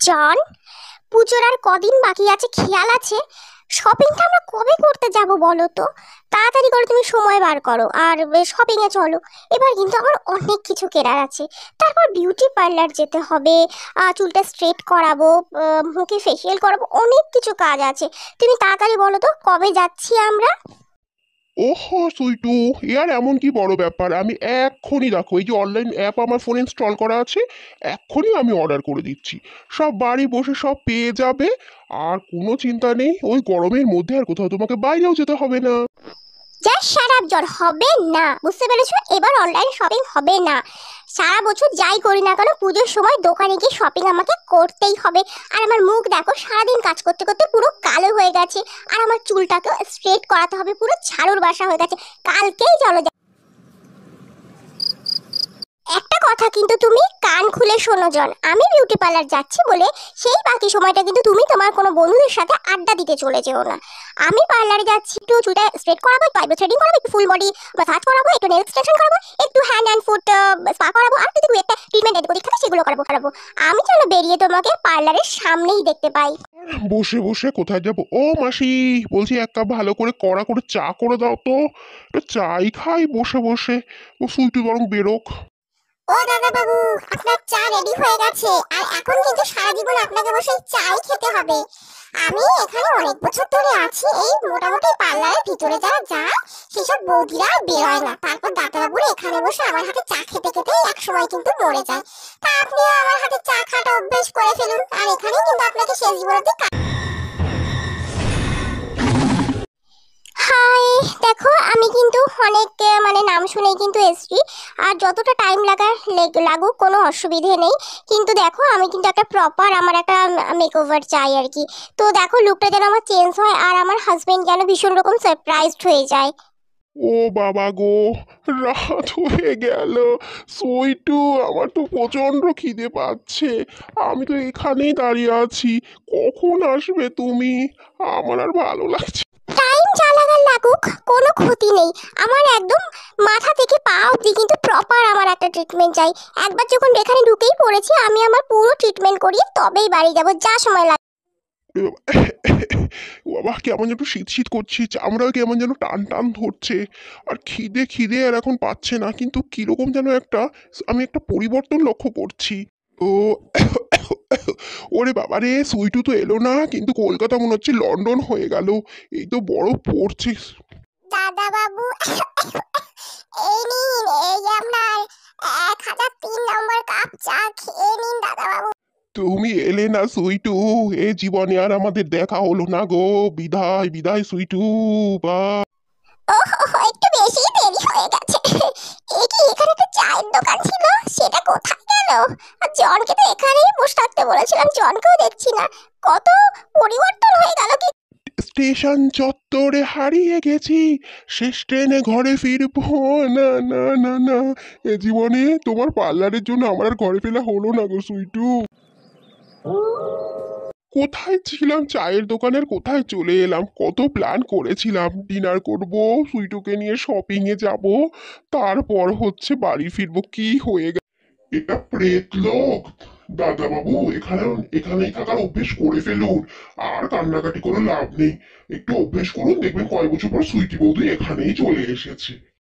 জন, পুজোর আর কদিন বাকি আছে খেয়াল আছে? শপিংটা আমরা কবে করতে যাব বলো তো? তাড়াতাড়ি করে তুমি সময় বার করো আর শপিং এ চলো। এবার কিন্তু আমার অনেক কিছু কেনার আছে। তারপর বিউটি পার্লার যেতে হবে, চুলটা স্ট্রেট করাবো, মুখে ফেসিয়াল করাবো, অনেক কিছু কাজ আছে। তুমি তাড়াতাড়ি বলো তো কবে যাচ্ছি আমরা? ওহো সুইটু, এ আর এমন কি বড় ব্যাপার? আমি এক্ষুনি দেখো, এই যে অনলাইন অ্যাপ আমার ফোনে ইনস্টল করা আছে, এক্ষুনি আমি অর্ডার করে দিচ্ছি। সব বাড়ি বসে সব পেয়ে যাবে। আর কোনো চিন্তা নেই, ওই গরমের মধ্যে আর কোথাও তোমাকে বাইরেও যেতে হবে না। জাস্ট শাট আপ জন, হবে না, বুঝতে পেরেছো? এবার অনলাইন শপিং হবে না। সারা বছর যাই করি না কেন, পুজোর সময় দোকানে গিয়ে শপিং আমাকে করতেই হবে। আর আমার মুখ দেখো, সারাদিন কাজ করতে করতে পুরো কালো হয়ে গেছে। আর আমার চুলটাকেও স্ট্রেট করাতে হবে, পুরো ঝাড়ুর বাসা হয়ে গেছে। কালকেই চলো। একটা কথা কিন্তু তুমি কান খুলে শোনো জন, আমি বিউটি পার্লার যাচ্ছি বলে সেই বাকি সময়টা কিন্তু তুমি তোমার কোনো বন্ধুদের সাথে আড্ডা দিতে চলে যেও না। আমি পার্লারে যাচ্ছি, একটু চুলটা স্ট্রেট করাবো, একটু আইব্রো থ্রেডিং করাবো, একটু ফুল বডি মাসাজ করাবো, একটু নেল এক্সটেনশন করাবো, একটু হ্যান্ড অ্যান্ড ফুট স্পা করাবো, আর যদি একটা ট্রিটমেন্ট এদিক ওদিক থাকে সেগুলো করাবো। আমি যেন বেরিয়ে তোমাকে পার্লারের সামনেই দেখতে পাই। বসে বসে কোথায় যাব? ও মাসি, বলছি এক কাপ ভালো করে কড়া করে চা করে দাও তো। একটু চাই খাই বসে বসে। ও সুইটু বরং বেরোক। ও দাদা বাবু, আপনার চা রেডি হয়ে গেছে। আর এখন কিন্তু সারা জীবন আপনাকে বসে চাই খেতে হবে। আমি এখানে অনেক বছর ধরে আছি, এই মোটামুটি পার্লারের ভিতরে যারা যায় সেসব বৌদিরা আর বেরোয় না। তারপর দাদাবাবুরা এখানে বসে আমার হাতে চা খেতে খেতে এক সময় কিন্তু মরে যায়। তা আপনিও আমার হাতে চা খাওয়াটা অভ্যেস করে ফেলুন, আর এখানেই কিন্তু আপনাকে শেষ জীবনতে। হাই, দেখো আমি কিন্তু অনেক মানে নাম শুনেই কিন্তু এসছি। আর যতটা টাইম লাগুক কোনো অসুবিধে নেই। কিন্তু দেখো আমি কিন্তু একটা প্রপার আমার একটা মেকওভার চাই আর কি। তো দেখো লুকটা যেন আমার চেঞ্জ হয়, আর আমার হাজবেন্ড যেন ভীষণ রকম সারপ্রাইজড হয়ে যায়। ও বাবা গো, রাত হয়ে গেল। সুইটু, আমার তো প্রচন্ড খিদে পাচ্ছে। আমি তো এখানেই দাঁড়িয়ে আছি। কখন আসবে তুমি? আমার আর ভালো লাগছে। টাইম যা লাগার লাগুক, কোনো ক্ষতি নেই। আমার একদম মাথা থেকে পা অবধি কিন্তু প্রপার আমার একটা ট্রিটমেন্ট চাই। একবার যখন এখানে ঢুকেই পড়েছি, আমি আমার পুরো ট্রিটমেন্ট করিয়ে তবেই বাড়ি যাব, যা সময় লাগে। বাবা, কেমন যেন শীত শীত করছি, চামড়াও কেমন যেন টান টান ধরছে। আর খিদে খিদে আর এখন পাচ্ছে না, কিন্তু কিরকম যেন একটা, আমি একটা পরিবর্তন লক্ষ্য করছি। ও ওরে বাবা রে, সুইটু তো এলো না, কিন্তু কলকাতা মনে হচ্ছে লন্ডন হয়ে গেল। এই তো বরফ পড়ছে। দাদা বাবু, এই নিন, এই যে আপনার 1003 নম্বর কাপ চা, খেয়ে নিন দাদা বাবু। তুমি এলে না সুইটু, এ জীবনে আর আমাদের দেখা হলো না গো। বিদায় বিদায় সুইটু। বা ওহো, একটু বেশি দেরি হয়ে গেছে। এই কি এখানে একটা চায়ের দোকান ছিল, সেটা কোথায় গেল? আর জনকে তো এখানেই বসে থাকতে বলেছিলাম, জনকেও দেখছি না। কত পরিবর্তন হয়ে গেল কি! স্টেশন চত্বরে হারিয়ে গেছি, শেষ ট্রেনে ঘরে ফিরবো। না না না না, এ জীবনে তোমার পার্লারের জন্য আমার আর ঘরে ফেরা হলো না গো সুইটু। কোথায় ছিলাম? চায়ের দোকানের কোথায় চলে এলাম? কত প্ল্যান করেছিলাম, ডিনার করব, সুইটুকে নিয়ে শপিং এ যাব, তারপর হচ্ছে বাড়ি ফিরবো, কি হয়ে গেল! এটা প্রেত লোক। দাদা বাবু, এখানেই থাকার অভ্যেস করে ফেলুন। আর কান্নাকাটি করে লাভ নেই। একটু অভ্যেস করুন, দেখবেন কয়েক বছর পর সুইটি বৌদি এখানেই চলে এসেছে।